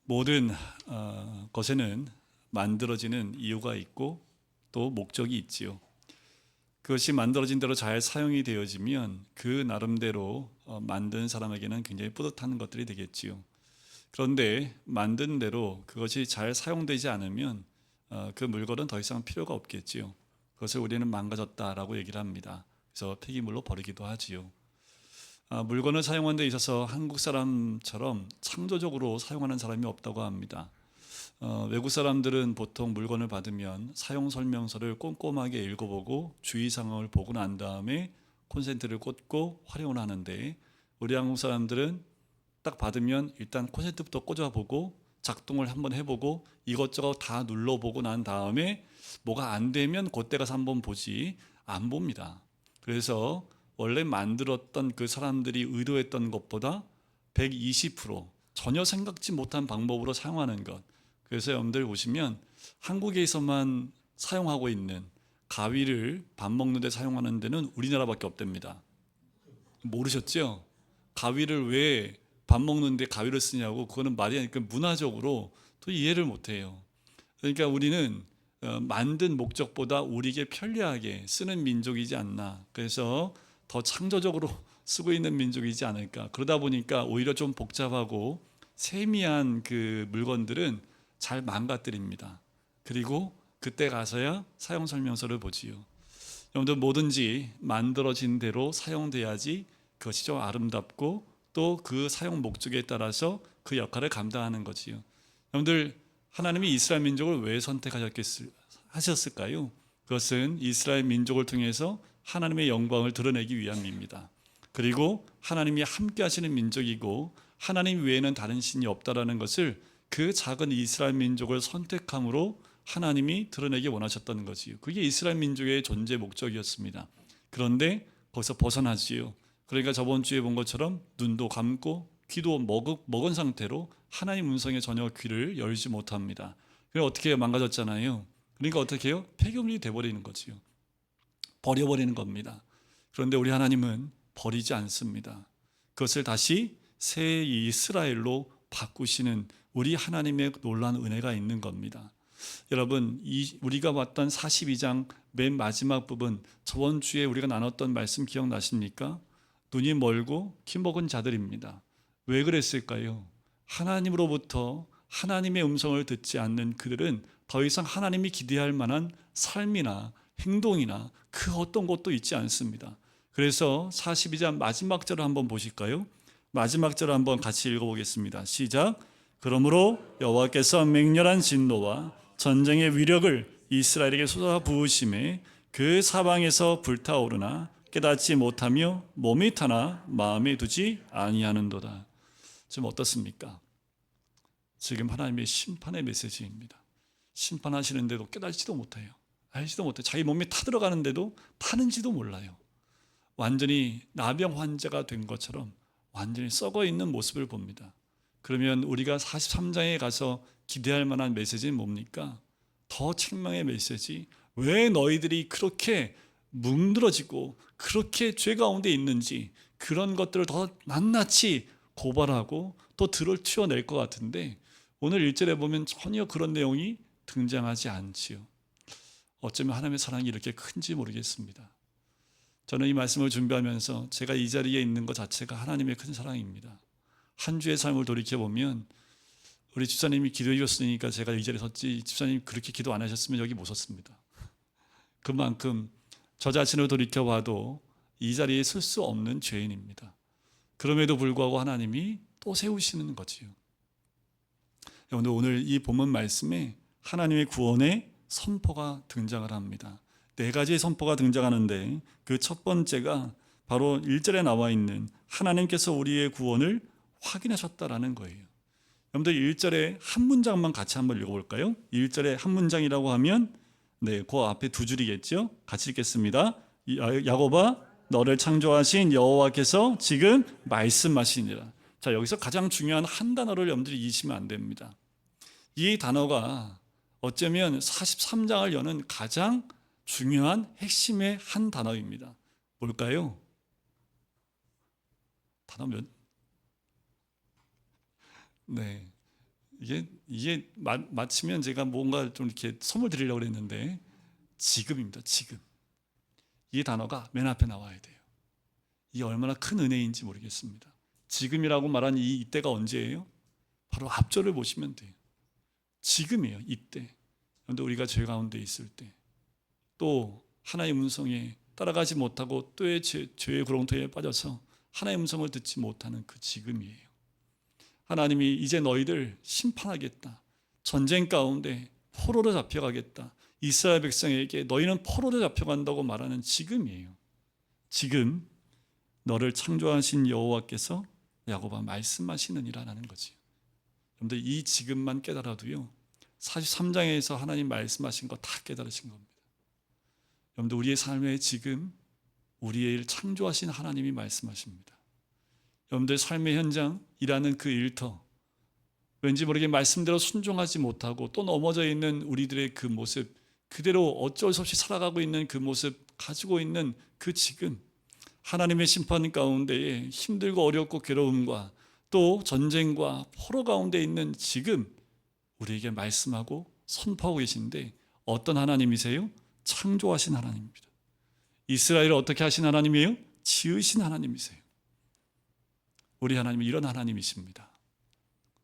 모든 것에는 만들어지는 이유가 있고 또 목적이 있지요. 그것이 만들어진 대로 잘 사용이 되어지면 그 나름대로 만든 사람에게는 굉장히 뿌듯한 것들이 되겠지요. 그런데 만든 대로 그것이 잘 사용되지 않으면 그 물건은 더 이상 필요가 없겠지요. 그것을 우리는 망가졌다라고 얘기를 합니다. 그래서 폐기물로 버리기도 하지요. 물건을 사용하는 데 있어서 한국 사람처럼 창조적으로 사용하는 사람이 없다고 합니다. 외국 사람들은 보통 물건을 받으면 사용 설명서를 꼼꼼하게 읽어보고 주의사항을 보고 난 다음에 콘센트를 꽂고 활용을 하는데, 우리 한국 사람들은 딱 받으면 일단 콘센트부터 꽂아보고 작동을 한번 해보고 이것저것 다 눌러보고 난 다음에 뭐가 안 되면 그때 가서 한번 보지 안 봅니다. 그래서 원래 만들었던 그 사람들이 의도했던 것보다 120% 전혀 생각지 못한 방법으로 사용하는 것. 그래서 여러분들 보시면 한국에서만 사용하고 있는 가위를 밥 먹는 데 사용하는 데는 우리나라밖에 없답니다. 모르셨죠? 가위를 왜 밥 먹는데 가위를 쓰냐고, 그거는 말이 아니니까 문화적으로 또 이해를 못해요. 그러니까 우리는 만든 목적보다 우리에게 편리하게 쓰는 민족이지 않나. 그래서 더 창조적으로 쓰고 있는 민족이지 않을까. 그러다 보니까 오히려 좀 복잡하고 세미한 그 물건들은 잘 망가뜨립니다. 그리고 그때 가서야 사용 설명서를 보지요. 여러분들 뭐든지 만들어진 대로 사용돼야지 그것이 좀 아름답고 또 그 사용 목적에 따라서 그 역할을 감당하는 거지요. 여러분들 하나님이 이스라엘 민족을 왜 선택하셨을까요? 그것은 이스라엘 민족을 통해서 하나님의 영광을 드러내기 위함입니다. 그리고 하나님이 함께 하시는 민족이고 하나님 외에는 다른 신이 없다라는 것을 그 작은 이스라엘 민족을 선택함으로 하나님이 드러내기 원하셨다는 거지요. 그게 이스라엘 민족의 존재 목적이었습니다. 그런데 거기서 벗어나지요. 그러니까 저번 주에 본 것처럼 눈도 감고 귀도 먹은 상태로 하나님 음성에 전혀 귀를 열지 못합니다. 그래서 어떻게 망가졌잖아요. 그러니까 어떻게 해요? 폐기물이 돼버리는 거지요. 버려버리는 겁니다. 그런데 우리 하나님은 버리지 않습니다. 그것을 다시 새 이스라엘로 바꾸시는 우리 하나님의 놀라운 은혜가 있는 겁니다. 여러분, 우리가 봤던 42장 맨 마지막 부분, 저번 주에 우리가 나눴던 말씀 기억나십니까? 눈이 멀고 키 먹은 자들입니다. 왜 그랬을까요? 하나님으로부터 하나님의 음성을 듣지 않는 그들은 더 이상 하나님이 기대할 만한 삶이나 행동이나 그 어떤 것도 있지 않습니다. 그래서 42장 마지막 절을 한번 보실까요? 마지막 절을 한번 같이 읽어보겠습니다. 시작. 그러므로 여호와께서 맹렬한 진노와 전쟁의 위력을 이스라엘에게 쏟아 부으심에 그 사방에서 불타오르나 깨닫지 못하며 몸이 타나 마음에 두지 아니하는도다. 지금 어떻습니까? 지금 하나님의 심판의 메시지입니다. 심판하시는데도 깨닫지도 못해요. 알지도 못해요. 자기 몸에 타들어가는데도 타는지도 몰라요. 완전히 나병 환자가 된 것처럼 완전히 썩어 있는 모습을 봅니다. 그러면 우리가 43장에 가서 기대할 만한 메시지는 뭡니까? 더 책망의 메시지. 왜 너희들이 그렇게 뭉들어지고 그렇게 죄 가운데 있는지, 그런 것들을 더 낱낱이 고발하고 또 들을 튀어낼 것 같은데, 오늘 1절에 보면 전혀 그런 내용이 등장하지 않지요. 어쩌면 하나님의 사랑이 이렇게 큰지 모르겠습니다. 저는 이 말씀을 준비하면서 제가 이 자리에 있는 것 자체가 하나님의 큰 사랑입니다. 한 주의 삶을 돌이켜보면 우리 집사님이 기도해 주셨으니까 제가 이 자리에 섰지, 집사님 그렇게 기도 안 하셨으면 여기 못 섰습니다. 그만큼 저 자신을 돌이켜봐도 이 자리에 설 수 없는 죄인입니다. 그럼에도 불구하고 하나님이 또 세우시는 거지요. 오늘 이 본문 말씀에 하나님의 구원의 선포가 등장을 합니다. 네 가지의 선포가 등장하는데 그 첫 번째가 바로 1절에 나와 있는 하나님께서 우리의 구원을 확인하셨다라는 거예요. 여러분들 1절에 한 문장만 같이 한번 읽어볼까요? 1절에 한 문장이라고 하면 그 앞에 두 줄이겠죠? 같이 읽겠습니다. 야곱아, 너를 창조하신 여호와께서 지금 말씀하시니라. 자, 여기서 가장 중요한 한 단어를 여러분들이 잊으시면 안 됩니다. 이 단어가 어쩌면 43장을 여는 가장 중요한 핵심의 한 단어입니다. 뭘까요? 단어 몇? 네, 이게 마치면 제가 뭔가 좀 이렇게 선물 드리려고 했는데 지금입니다. 지금. 이 단어가 맨 앞에 나와야 돼요. 이게 얼마나 큰 은혜인지 모르겠습니다. 지금이라고 말한 이때가 언제예요? 바로 앞절을 보시면 돼요. 지금이에요. 이때. 그런데 우리가 죄 가운데 있을 때, 또 하나의 음성에 따라가지 못하고 또의 죄의 구렁텅이에 빠져서 하나의 음성을 듣지 못하는 그 지금이에요. 하나님이 이제 너희들 심판하겠다. 전쟁 가운데 포로로 잡혀가겠다. 이스라엘 백성에게 너희는 포로로 잡혀간다고 말하는 지금이에요. 지금 너를 창조하신 여호와께서 야곱아 말씀하시느니라는 거지. 여러분들 이 지금만 깨달아도요, 43장에서 하나님 말씀하신 거 다 깨달으신 겁니다. 여러분들 우리의 삶의 지금, 우리의 일 창조하신 하나님이 말씀하십니다. 여러분들 삶의 현장, 일하는 그 일터, 왠지 모르게 말씀대로 순종하지 못하고 또 넘어져 있는 우리들의 그 모습, 그대로 어쩔 수 없이 살아가고 있는 그 모습, 가지고 있는 그 지금, 하나님의 심판 가운데에 힘들고 어렵고 괴로움과 또 전쟁과 포로 가운데 있는 지금 우리에게 말씀하고 선포하고 계신데, 어떤 하나님이세요? 창조하신 하나님입니다. 이스라엘을 어떻게 하신 하나님이에요? 지으신 하나님이세요. 우리 하나님은 이런 하나님이십니다.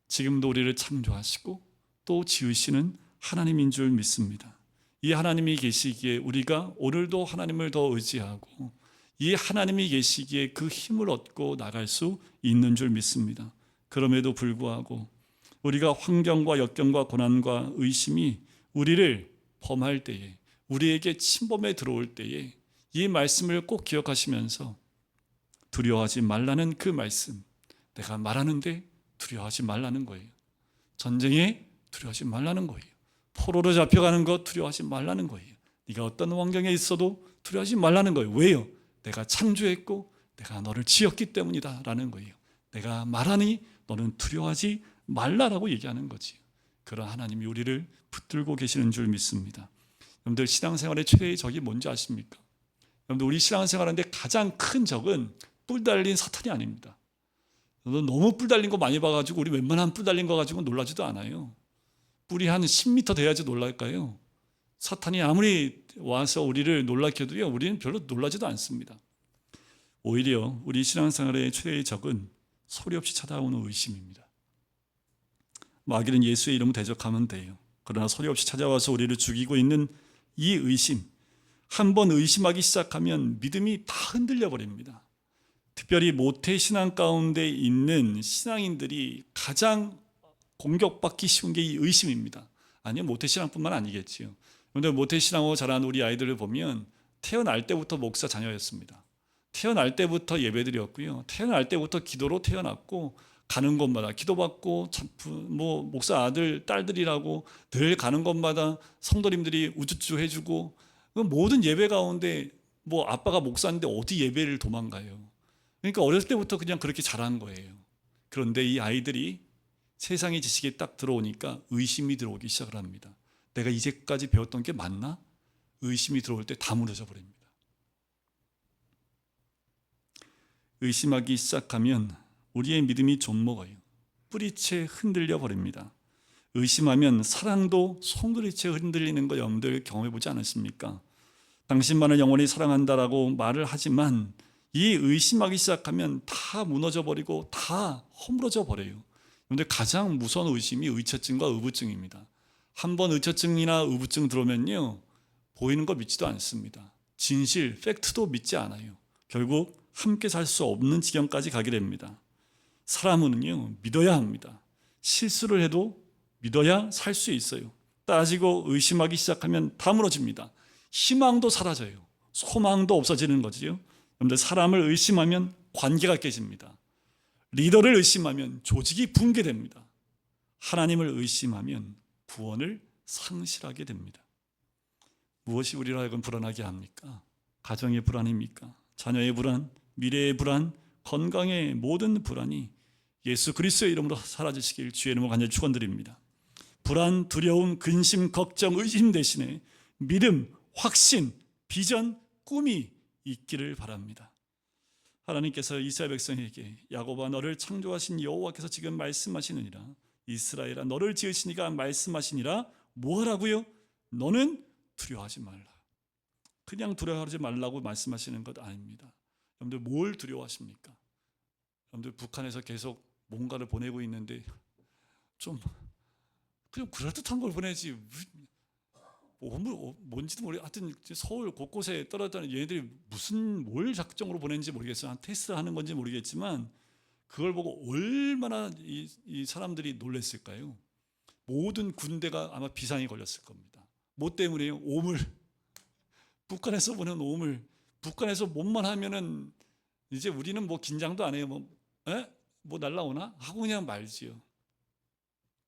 지금도 우리를 창조하시고 또 지으시는 하나님인 줄 믿습니다. 이 하나님이 계시기에 우리가 오늘도 하나님을 더 의지하고 이 하나님이 계시기에 그 힘을 얻고 나갈 수 있는 줄 믿습니다. 그럼에도 불구하고 우리가 환경과 역경과 고난과 의심이 우리를 범할 때에, 우리에게 침범에 들어올 때에 이 말씀을 꼭 기억하시면서 두려워하지 말라는 그 말씀, 내가 말하는데 두려워하지 말라는 거예요. 전쟁에 두려워하지 말라는 거예요. 포로로 잡혀가는 것 두려워하지 말라는 거예요. 네가 어떤 환경에 있어도 두려워하지 말라는 거예요. 왜요? 내가 창조했고 내가 너를 지었기 때문이다 라는 거예요. 내가 말하니 너는 두려워하지 말라라고 얘기하는 거지. 그런 하나님이 우리를 붙들고 계시는 줄 믿습니다. 여러분들 신앙생활의 최대의 적이 뭔지 아십니까? 여러분들 우리 신앙생활하는데 가장 큰 적은 뿔 달린 사탄이 아닙니다. 너무 뿔 달린 거 많이 봐가지고 우리 웬만한 뿔 달린 거 가지고 놀라지도 않아요. 뿔이 한 10m 돼야지 놀랄까요? 사탄이 아무리 와서 우리를 놀라게 해도요, 우리는 별로 놀라지도 않습니다. 오히려 우리 신앙생활의 최대의 적은 소리 없이 찾아오는 의심입니다. 마귀는 예수의 이름을 대적하면 돼요. 그러나 소리 없이 찾아와서 우리를 죽이고 있는 이 의심, 한번 의심하기 시작하면 믿음이 다 흔들려 버립니다. 특별히 모태 신앙 가운데 있는 신앙인들이 가장 공격받기 쉬운 게 이 의심입니다. 아니요, 모태 신앙뿐만 아니겠지요. 그런데 모태 신앙으로 자란 우리 아이들을 보면 태어날 때부터 목사 자녀였습니다. 태어날 때부터 예배드렸고요. 태어날 때부터 기도로 태어났고, 가는 곳마다 기도받고 목사 아들 딸들이라고 늘 가는 곳마다 성도님들이 우쭈쭈 해주고, 모든 예배 가운데 아빠가 목사인데 어디 예배를 도망가요. 그러니까 어렸을 때부터 그냥 그렇게 자란 거예요. 그런데 이 아이들이 세상의 지식에 딱 들어오니까 의심이 들어오기 시작을 합니다. 내가 이제까지 배웠던 게 맞나? 의심이 들어올 때 다 무너져 버립니다. 의심하기 시작하면 우리의 믿음이 좀먹어요. 뿌리채 흔들려 버립니다. 의심하면 사랑도 송두리째 흔들리는 거 여러분들 경험해 보지 않으십니까? 당신만을 영원히 사랑한다라고 말을 하지만 이 의심하기 시작하면 다 무너져 버리고 다 허물어져 버려요. 그런데 가장 무서운 의심이 의처증과 의부증입니다. 한번 의처증이나 의부증 들어오면요, 보이는 거 믿지도 않습니다. 진실, 팩트도 믿지 않아요. 결국 함께 살 수 없는 지경까지 가게 됩니다. 사람은요, 믿어야 합니다. 실수를 해도 믿어야 살 수 있어요. 따지고 의심하기 시작하면 다 무너집니다. 희망도 사라져요. 소망도 없어지는 거지요. 그런데 사람을 의심하면 관계가 깨집니다. 리더를 의심하면 조직이 붕괴됩니다. 하나님을 의심하면 구원을 상실하게 됩니다. 무엇이 우리를 하여금 불안하게 합니까? 가정의 불안입니까? 자녀의 불안, 미래의 불안, 건강의 모든 불안이 예수 그리스도의 이름으로 사라지시길 주의 이름으로 간절히 축원드립니다. 불안, 두려움, 근심, 걱정, 의심 대신에 믿음, 확신, 비전, 꿈이 있기를 바랍니다. 하나님께서 이스라엘 백성에게 야곱아 너를 창조하신 여호와께서 지금 말씀하시느니라, 이스라엘아 너를 지으시니가 말씀하시니라. 뭐 하라고요? 너는 두려워하지 말라. 그냥 두려워하지 말라고 말씀하시는 것 아닙니다. 여러분들 뭘 두려워하십니까? 여러분들 북한에서 계속 뭔가를 보내고 있는데 좀 그냥 그럴듯한 걸 보내지 뭔지도 모르겠어요. 하여튼 서울 곳곳에 떨어졌다는 얘네들이 뭘 작정으로 보낸지 모르겠어요. 한 테스트하는 건지 모르겠지만 그걸 보고 얼마나 이 사람들이 놀랐을까요? 모든 군대가 아마 비상이 걸렸을 겁니다. 뭐 때문에요? 오물. 북한에서 보낸 오물. 북한에서 몸만 하면은 이제 우리는 뭐 긴장도 안 해요. 뭐 날라오나? 하고 그냥 말지요.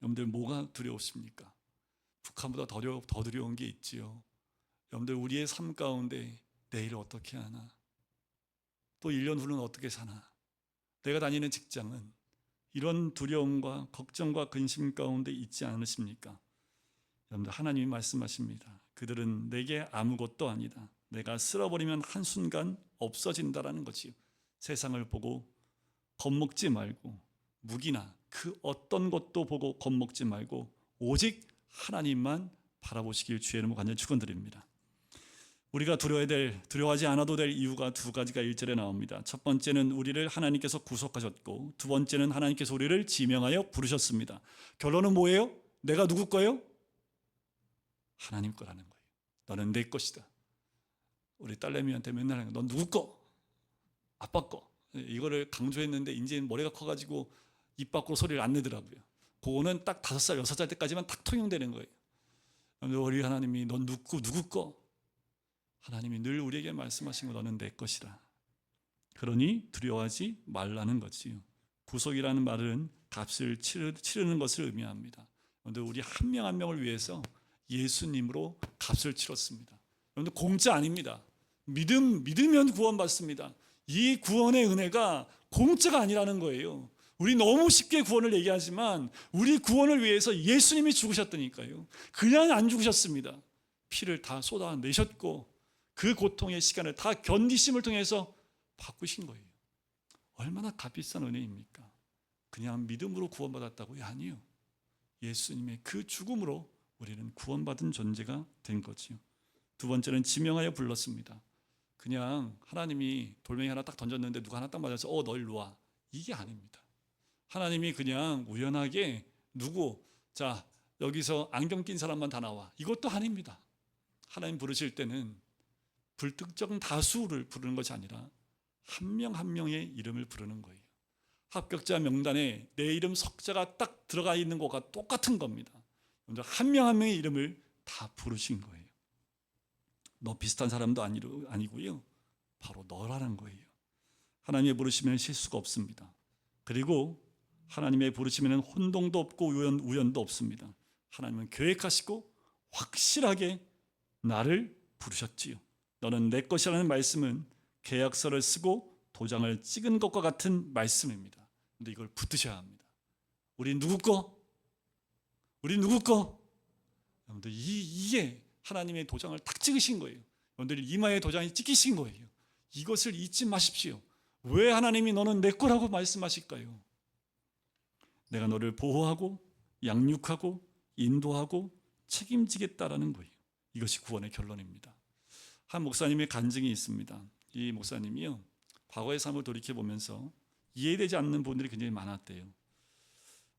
여러분들 뭐가 두려우십니까? 북한보다 더 두려운 게 있지요. 여러분들 우리의 삶 가운데 내일 어떻게 하나? 또 1년 후는 어떻게 사나? 내가 다니는 직장은 이런 두려움과 걱정과 근심 가운데 있지 않으십니까? 여러분들 하나님이 말씀하십니다. 그들은 내게 아무것도 아니다. 내가 쓸어버리면 한순간 없어진다라는 거지요. 세상을 보고 겁먹지 말고 무기나 그 어떤 것도 보고 겁먹지 말고 오직 하나님만 바라보시길 주의 이름으로 간절히 축원드립니다. 우리가 두려워하지 않아도 될 이유가 두 가지가 1절에 나옵니다. 첫 번째는 우리를 하나님께서 구속하셨고 두 번째는 하나님께서 우리를 지명하여 부르셨습니다. 결론은 뭐예요? 내가 누구 거예요? 하나님 거라는 거예요. 너는 내 것이다. 우리 딸내미한테 맨날 하는 거, 넌 누구 거? 아빠 거. 이거를 강조했는데 이제 머리가 커가지고 입 밖으로 소리를 안 내더라고요. 그거는 딱 5살, 6살 때까지만 딱 통용되는 거예요. 우리 하나님이 넌 누구 거? 하나님이 늘 우리에게 말씀하신 거 너는 내 것이라. 그러니 두려워하지 말라는 거지요. 구속이라는 말은 값을 치르는 것을 의미합니다. 그런데 우리 한 명 한 명을 위해서 예수님으로 값을 치렀습니다. 여러분들 공짜 아닙니다. 믿으면 구원받습니다. 이 구원의 은혜가 공짜가 아니라는 거예요. 우리 너무 쉽게 구원을 얘기하지만 우리 구원을 위해서 예수님이 죽으셨다니까요. 그냥 안 죽으셨습니다. 피를 다 쏟아내셨고 그 고통의 시간을 다 견디심을 통해서 바꾸신 거예요. 얼마나 값비싼 은혜입니까? 그냥 믿음으로 구원받았다고요? 아니요. 예수님의 그 죽음으로 우리는 구원받은 존재가 된 거지요. 두 번째는 지명하여 불렀습니다. 그냥 하나님이 돌멩이 하나 딱 던졌는데 누가 하나 딱 맞아서 너 일로 와. 이게 아닙니다. 하나님이 그냥 우연하게 자 여기서 안경 낀 사람만 다 나와. 이것도 아닙니다. 하나님 부르실 때는 불특정 다수를 부르는 것이 아니라 한 명 한 명의 이름을 부르는 거예요. 합격자 명단에 내 이름 석자가 딱 들어가 있는 것과 똑같은 겁니다. 한 명 한 명의 이름을 다 부르신 거예요. 너 비슷한 사람도 아니고요. 바로 너라는 거예요. 하나님의 부르시면 실수가 없습니다. 그리고 하나님의 부르시면 혼동도 없고 우연도 없습니다. 하나님은 계획하시고 확실하게 나를 부르셨지요. 너는 내 것이라는 말씀은 계약서를 쓰고 도장을 찍은 것과 같은 말씀입니다. 그런데 이걸 붙드셔야 합니다. 우리 누구 거? 여러분들 이게 하나님의 도장을 딱 찍으신 거예요. 여러분들 이마에 도장이 찍히신 거예요. 이것을 잊지 마십시오. 왜 하나님이 너는 내 거라고 말씀하실까요? 내가 너를 보호하고 양육하고 인도하고 책임지겠다라는 거예요. 이것이 구원의 결론입니다. 한 목사님의 간증이 있습니다. 이 목사님이요, 과거의 삶을 돌이켜보면서 이해되지 않는 부분들이 굉장히 많았대요.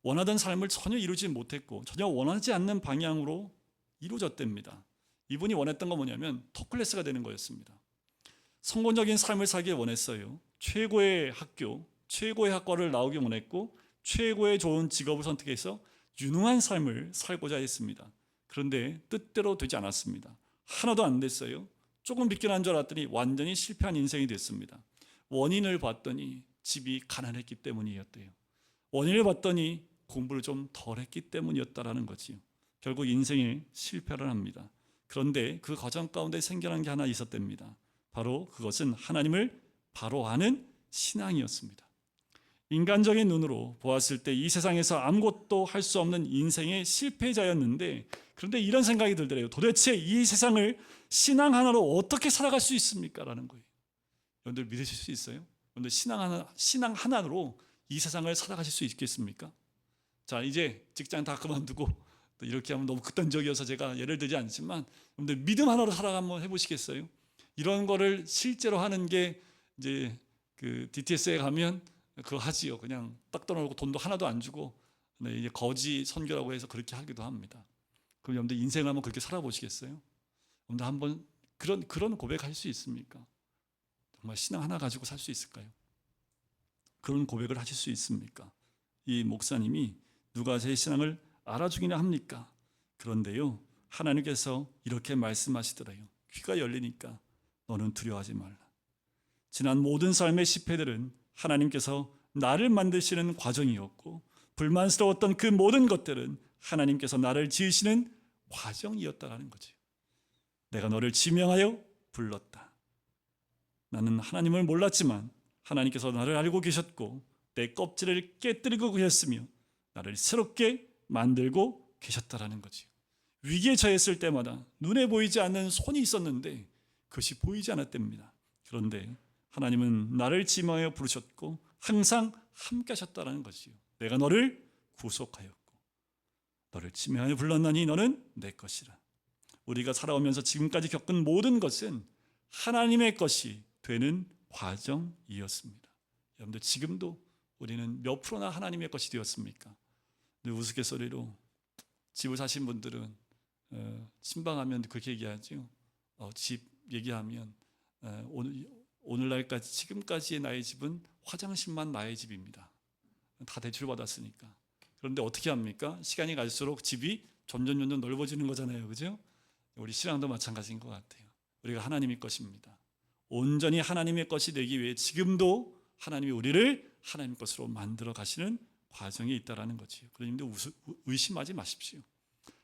원하던 삶을 전혀 이루지 못했고 전혀 원하지 않는 방향으로 이루어졌답니다. 이분이 원했던 건 뭐냐면 토플레스가 되는 거였습니다. 성공적인 삶을 살기 원했어요. 최고의 학교, 최고의 학과를 나오기 원했고 최고의 좋은 직업을 선택해서 유능한 삶을 살고자 했습니다. 그런데 뜻대로 되지 않았습니다. 하나도 안 됐어요. 조금 비껴난 줄 알았더니 완전히 실패한 인생이 됐습니다. 원인을 봤더니 집이 가난했기 때문이었대요. 원인을 봤더니 공부를 좀 덜 했기 때문이었다라는 거지요. 결국 인생에 실패를 합니다. 그런데 그 과정 가운데 생겨난 게 하나 있었답니다. 바로 그것은 하나님을 바로 아는 신앙이었습니다. 인간적인 눈으로 보았을 때 이 세상에서 아무것도 할 수 없는 인생의 실패자였는데, 그런데 이런 생각이 들더래요. 도대체 이 세상을 신앙 하나로 어떻게 살아갈 수 있습니까? 라는 거예요. 여러분들 믿으실 수 있어요? 여러분들 신앙 하나로 이 세상을 살아가실 수 있겠습니까? 자, 이제 직장 다 그만두고 또 이렇게 하면 너무 극단적이어서 제가 예를 들지 않지만 여러분들 믿음 하나로 살아가 한번 해보시겠어요? 이런 거를 실제로 하는 게 이제 그 DTS에 가면 그거 하지요. 그냥 딱 떠나고 돈도 하나도 안 주고 이제 거지 선교라고 해서 그렇게 하기도 합니다. 그럼 여러분들 인생을 한번 그렇게 살아보시겠어요? 여러분들 한번 그런 고백할 수 있습니까? 정말 신앙 하나 가지고 살 수 있을까요? 그런 고백을 하실 수 있습니까? 이 목사님이 누가 제 신앙을 알아주기나 합니까? 그런데요, 하나님께서 이렇게 말씀하시더래요. 귀가 열리니까 너는 두려워하지 말라. 지난 모든 삶의 실패들은 하나님께서 나를 만드시는 과정이었고, 불만스러웠던 그 모든 것들은 하나님께서 나를 지으시는 과정이었다라는 거죠. 내가 너를 지명하여 불렀다. 나는 하나님을 몰랐지만 하나님께서 나를 알고 계셨고 내 껍질을 깨뜨리고 계셨으며 나를 새롭게 만들고 계셨다라는 거죠. 위기에 처했을 때마다 눈에 보이지 않는 손이 있었는데 그것이 보이지 않았답니다. 그런데 하나님은 나를 지명하여 부르셨고 항상 함께 하셨다라는 거지요. 내가 너를 구속하였고 너를 지명하여 불렀나니 너는 내 것이라. 우리가 살아오면서 지금까지 겪은 모든 것은 하나님의 것이 되는 과정이었습니다. 여러분들 지금도 우리는 몇 프로나 하나님의 것이 되었습니까? 우스갯소리로 집을 사신 분들은 신방하면 그렇게 얘기하죠. 집 얘기하면 오늘날까지 지금까지의 나의 집은 화장실만 나의 집입니다. 다 대출 받았으니까. 그런데 어떻게 합니까? 시간이 갈수록 집이 점점 넓어지는 거잖아요. 그죠? 우리 신앙도 마찬가지인 것 같아요. 우리가 하나님의 것입니다. 온전히 하나님의 것이 되기 위해 지금도 하나님이 우리를 하나님 것으로 만들어 가시는 과정에 있다라는 거지요. 그러니까 의심하지 마십시오.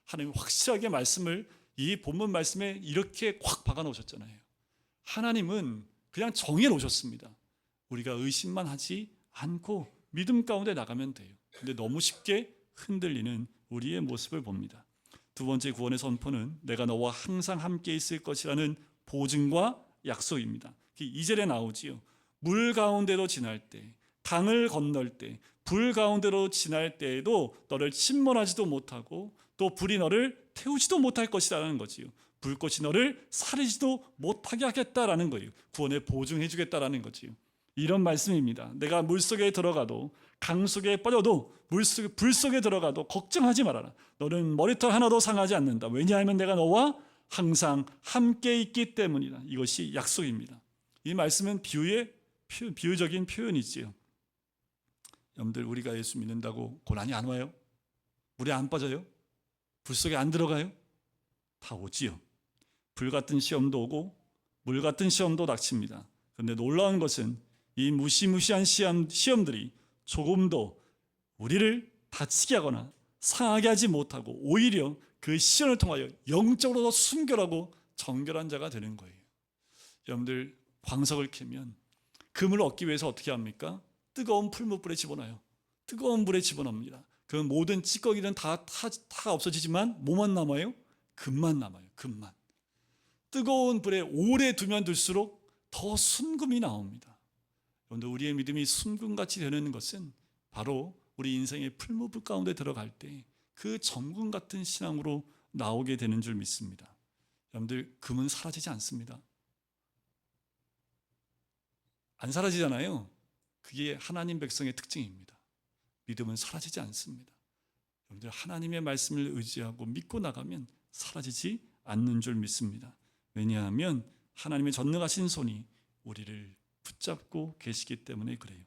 하나님 확실하게 말씀을 이 본문 말씀에 이렇게 꽉 박아 놓으셨잖아요. 하나님은 그냥 정해 놓으셨습니다. 우리가 의심만 하지 않고 믿음 가운데 나가면 돼요. 근데 너무 쉽게 흔들리는 우리의 모습을 봅니다. 두 번째 구원의 선포는 내가 너와 항상 함께 있을 것이라는 보증과 약속입니다. 2절에 나오지요. 물 가운데로 지날 때, 강을 건널 때, 불 가운데로 지날 때에도 너를 침몰하지도 못하고 또 불이 너를 태우지도 못할 것이라는 거지요. 불꽃이 너를 사르지도 못하게 하겠다라는 거예요. 구원에 보증해 주겠다라는 거지요. 이런 말씀입니다. 내가 물속에 들어가도 강 속에 빠져도 불 속에 들어가도 걱정하지 말아라. 너는 머리털 하나도 상하지 않는다. 왜냐하면 내가 너와 항상 함께 있기 때문이다. 이것이 약속입니다. 이 말씀은 비유적인 표현이지요. 여러분들 우리가 예수 믿는다고 고난이 안 와요? 물에 안 빠져요? 불 속에 안 들어가요? 다 오지요. 불 같은 시험도 오고 물 같은 시험도 닥칩니다. 그런데 놀라운 것은 이 무시무시한 시험들이 조금도 우리를 다치게 하거나 상하게 하지 못하고 오히려 그 시험을 통하여 영적으로 순결하고 정결한 자가 되는 거예요. 여러분들 광석을 캐면 금을 얻기 위해서 어떻게 합니까? 뜨거운 풀무불에 집어넣어요. 뜨거운 물에 집어넣습니다. 그 모든 찌꺼기는 다 없어지지만 뭐만 남아요? 금만 남아요. 금만. 뜨거운 불에 오래 두면 둘수록 더 순금이 나옵니다. 여러분들 우리의 믿음이 순금같이 되는 것은 바로 우리 인생의 풀무불 가운데 들어갈 때 그 정금 같은 신앙으로 나오게 되는 줄 믿습니다. 여러분들 금은 사라지지 않습니다. 안 사라지잖아요. 그게 하나님 백성의 특징입니다. 믿음은 사라지지 않습니다. 여러분들 하나님의 말씀을 의지하고 믿고 나가면 사라지지 않는 줄 믿습니다. 왜냐하면 하나님의 전능하신 손이 우리를 붙잡고 계시기 때문에 그래요.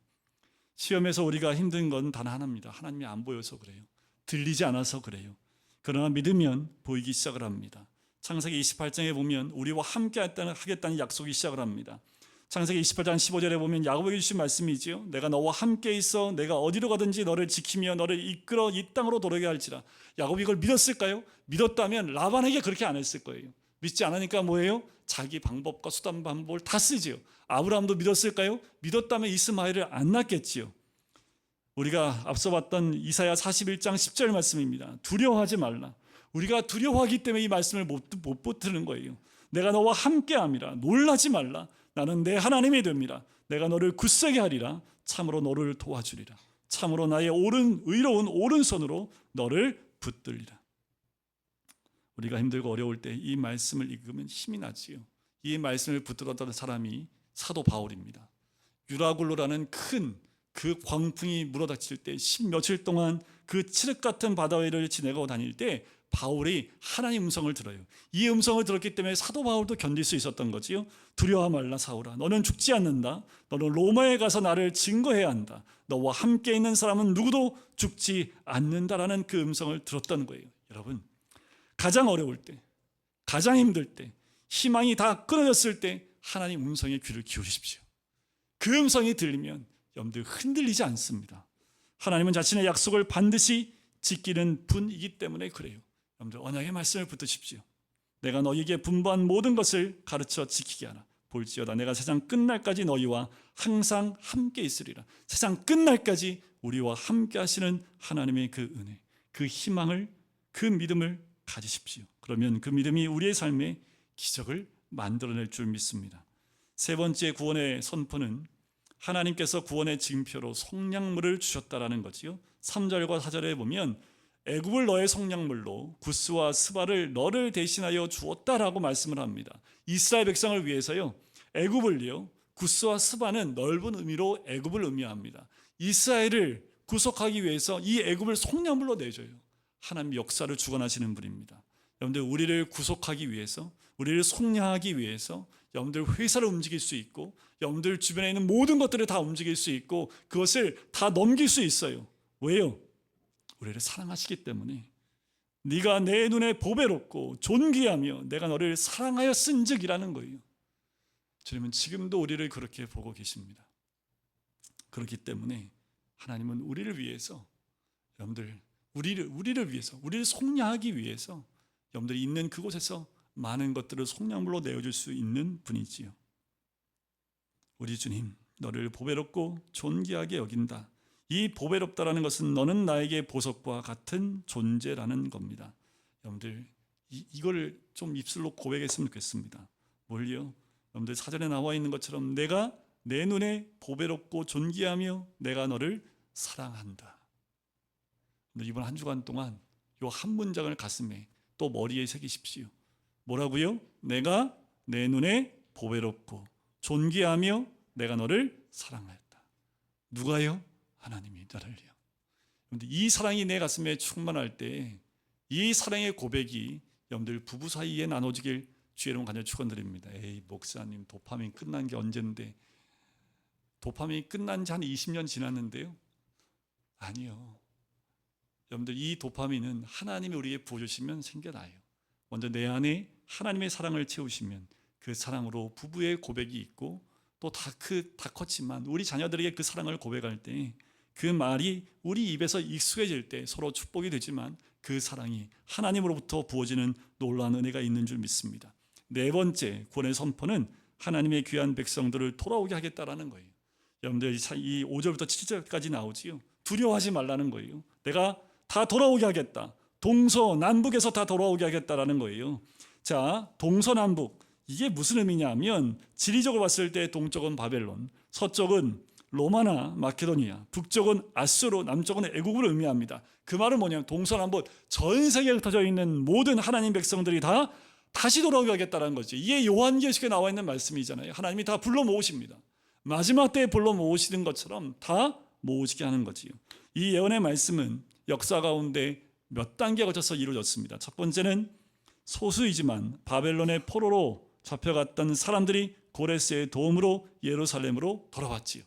시험에서 우리가 힘든 건 단 하나입니다. 하나님이 안 보여서 그래요. 들리지 않아서 그래요. 그러나 믿으면 보이기 시작을 합니다. 창세기 28장에 보면 우리와 함께 하겠다는 약속이 시작을 합니다. 창세기 28장 15절에 보면 야곱에게 주신 말씀이지요. 내가 너와 함께 있어 내가 어디로 가든지 너를 지키며 너를 이끌어 이 땅으로 돌아오게 할지라. 야곱이 이걸 믿었을까요? 믿었다면 라반에게 그렇게 안 했을 거예요. 믿지 않으니까 뭐예요? 자기 방법과 수단 방법을 다 쓰지요. 아브라함도 믿었을까요? 믿었다면 이스마엘을 안 낳겠지요. 우리가 앞서 봤던 이사야 41장 10절 말씀입니다. 두려워하지 말라. 우리가 두려워하기 때문에 이 말씀을 못 붙드는 거예요. 내가 너와 함께함이라. 놀라지 말라. 나는 내 하나님이 됩니다. 내가 너를 굳세게 하리라. 참으로 너를 도와주리라. 참으로 나의 의로운 오른손으로 너를 붙들리라. 우리가 힘들고 어려울 때 이 말씀을 읽으면 힘이 나지요. 이 말씀을 붙들었던 사람이 사도 바울입니다. 유라굴로라는 큰 그 광풍이 물어닥칠 때 10며칠 동안 그 칠흑 같은 바다 위를 지나고 다닐 때 바울이 하나님 음성을 들어요. 이 음성을 들었기 때문에 사도 바울도 견딜 수 있었던 거지요. 두려워 말라 사울아, 너는 죽지 않는다. 너는 로마에 가서 나를 증거해야 한다. 너와 함께 있는 사람은 누구도 죽지 않는다라는 그 음성을 들었던 거예요. 여러분, 가장 어려울 때, 가장 힘들 때, 희망이 다 끊어졌을 때 하나님 음성에 귀를 기울이십시오. 그 음성이 들리면 여러분들 흔들리지 않습니다. 하나님은 자신의 약속을 반드시 지키는 분이기 때문에 그래요. 여러분들 언약의 말씀을 붙드십시오. 내가 너희에게 분부한 모든 것을 가르쳐 지키게 하라. 볼지어다 내가 세상 끝날까지 너희와 항상 함께 있으리라. 세상 끝날까지 우리와 함께 하시는 하나님의 그 은혜, 그 희망을, 그 믿음을 가지십시오. 그러면 그 믿음이 우리의 삶에 기적을 만들어낼 줄 믿습니다. 세 번째 구원의 선포는 하나님께서 구원의 징표로 속량물을 주셨다라는 거지요. 3절과 4절에 보면 애굽을 너의 속량물로 구스와 스바를 너를 대신하여 주었다라고 말씀을 합니다. 이스라엘 백성을 위해서요, 애굽을요, 구스와 스바는 넓은 의미로 애굽을 의미합니다. 이스라엘을 구속하기 위해서 이 애굽을 속량물로 내줘요. 하나님 역사를 주관하시는 분입니다. 여러분들 우리를 구속하기 위해서, 우리를 속량하기 위해서 여러분들 회사를 움직일 수 있고, 여러분들 주변에 있는 모든 것들을 다 움직일 수 있고, 그것을 다 넘길 수 있어요. 왜요? 우리를 사랑하시기 때문에. 네가 내 눈에 보배롭고 존귀하며 내가 너를 사랑하였은즉이라는 거예요. 주님은 지금도 우리를 그렇게 보고 계십니다. 그렇기 때문에 하나님은 우리를 위해서, 여러분들 우리를 위해서, 우리를 속량하기 위해서 여러분들이 있는 그곳에서 많은 것들을 속량물로 내어줄 수 있는 분이지요. 우리 주님, 너를 보배롭고 존귀하게 여긴다. 이 보배롭다라는 것은 너는 나에게 보석과 같은 존재라는 겁니다. 여러분들 이걸 좀 입술로 고백했으면 좋겠습니다. 뭘요? 여러분들 사전에 나와 있는 것처럼 내가 내 눈에 보배롭고 존귀하며 내가 너를 사랑한다. 이번 한 주간 동안 이 한 문장을 가슴에 또 머리에 새기십시오. 뭐라고요? 내가 내 눈에 보배롭고 존귀하며 내가 너를 사랑하였다. 누가요? 하나님이 나를요. 이 사랑이 내 가슴에 충만할 때 이 사랑의 고백이 여러분들 부부 사이에 나눠지길 주의 이름 간절히 축원드립니다. 에이 목사님, 도파민 끝난 게 언젠데? 도파민이 끝난 지 한 20년 지났는데요? 아니요. 여러분들 이 도파민은 하나님이 우리에게 부어주시면 생겨나요. 먼저 내 안에 하나님의 사랑을 채우시면 그 사랑으로 부부의 고백이 있고, 또 다 컸지만 우리 자녀들에게 그 사랑을 고백할 때 그 말이 우리 입에서 익숙해질 때 서로 축복이 되지만 그 사랑이 하나님으로부터 부어지는 놀라운 은혜가 있는 줄 믿습니다. 네 번째 구원의 선포는 하나님의 귀한 백성들을 돌아오게 하겠다라는 거예요. 여러분들 이 5절부터 7절까지 나오지요. 두려워하지 말라는 거예요. 내가 다 돌아오게 하겠다. 동서남북에서 다 돌아오게 하겠다라는 거예요. 자, 동서남북, 이게 무슨 의미냐면 지리적으로 봤을 때 동쪽은 바벨론, 서쪽은 로마나 마케도니아, 북쪽은 아수르, 남쪽은 애국을 의미합니다. 그 말은 뭐냐면 동서남북 전 세계에 흩어져 있는 모든 하나님 백성들이 다 다시 돌아오게 하겠다는 거죠. 이게 요한계시록에 나와 있는 말씀이잖아요. 하나님이 다 불러 모으십니다. 마지막 때에 불러 모으시는 것처럼 다 모으시게 하는 거지요. 이 예언의 말씀은 역사 가운데 몇 단계에 거쳐서 이루어졌습니다. 첫 번째는 소수이지만 바벨론의 포로로 잡혀갔던 사람들이 고레스의 도움으로 예루살렘으로 돌아왔지요.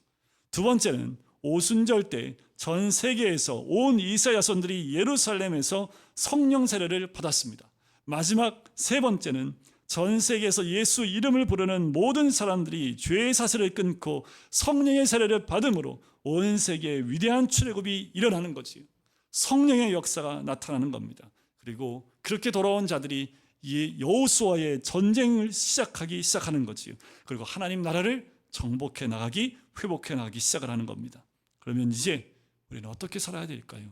두 번째는 오순절 때 전 세계에서 온 이스라엘 자손들이 예루살렘에서 성령 세례를 받았습니다. 마지막 세 번째는 전 세계에서 예수 이름을 부르는 모든 사람들이 죄의 사슬을 끊고 성령의 세례를 받음으로 온 세계에 위대한 출애굽이 일어나는 거지요. 성령의 역사가 나타나는 겁니다. 그리고 그렇게 돌아온 자들이 이 여호수아의 전쟁을 시작하는 거지요. 그리고 하나님 나라를 정복해 나가기, 회복해 나가기 시작을 하는 겁니다. 그러면 이제 우리는 어떻게 살아야 될까요?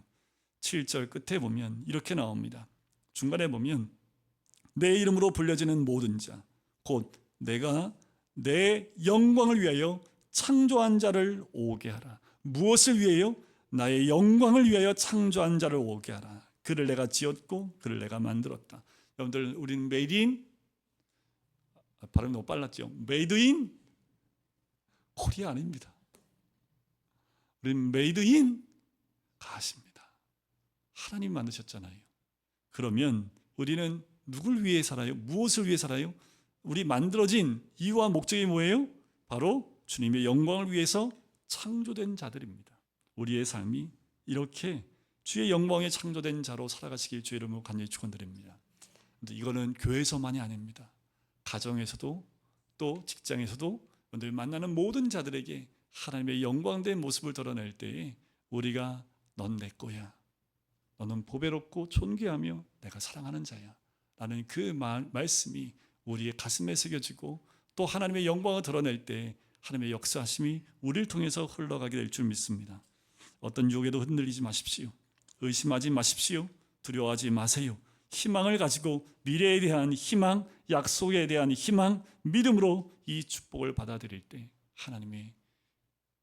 7절 끝에 보면 이렇게 나옵니다. 중간에 보면 내 이름으로 불려지는 모든 자, 곧 내가 내 영광을 위하여 창조한 자를 오게 하라. 무엇을 위해요? 나의 영광을 위하여 창조한 자를 오게 하라. 그를 내가 지었고 그를 내가 만들었다. 여러분들, 우리는 made in, 발음이 너무 빨랐죠. made in 코리아 아닙니다. 우리는 made in 가십니다. 하나님 만드셨잖아요. 그러면 우리는 누굴 위해 살아요? 무엇을 위해 살아요? 우리 만들어진 이유와 목적이 뭐예요? 바로 주님의 영광을 위해서 창조된 자들입니다. 우리의 삶이 이렇게 주의 영광에 창조된 자로 살아가시길 주의 이름으로 간절히 축원드립니다. 근데 이거는 교회에서만이 아닙니다. 가정에서도 또 직장에서도 오늘 만나는 모든 자들에게 하나님의 영광된 모습을 드러낼 때에 우리가 넌 내 거야, 너는 보배롭고 존귀하며 내가 사랑하는 자야 라는 그 말씀이 우리의 가슴에 새겨지고 또 하나님의 영광을 드러낼 때 하나님의 역사하심이 우리를 통해서 흘러가게 될 줄 믿습니다. 어떤 유혹에도 흔들리지 마십시오. 의심하지 마십시오. 두려워하지 마세요. 희망을 가지고 미래에 대한 희망, 약속에 대한 희망, 믿음으로 이 축복을 받아들일 때 하나님의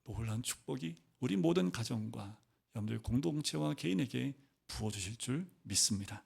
놀라운 축복이 우리 모든 가정과 여러분들 공동체와 개인에게 부어주실 줄 믿습니다.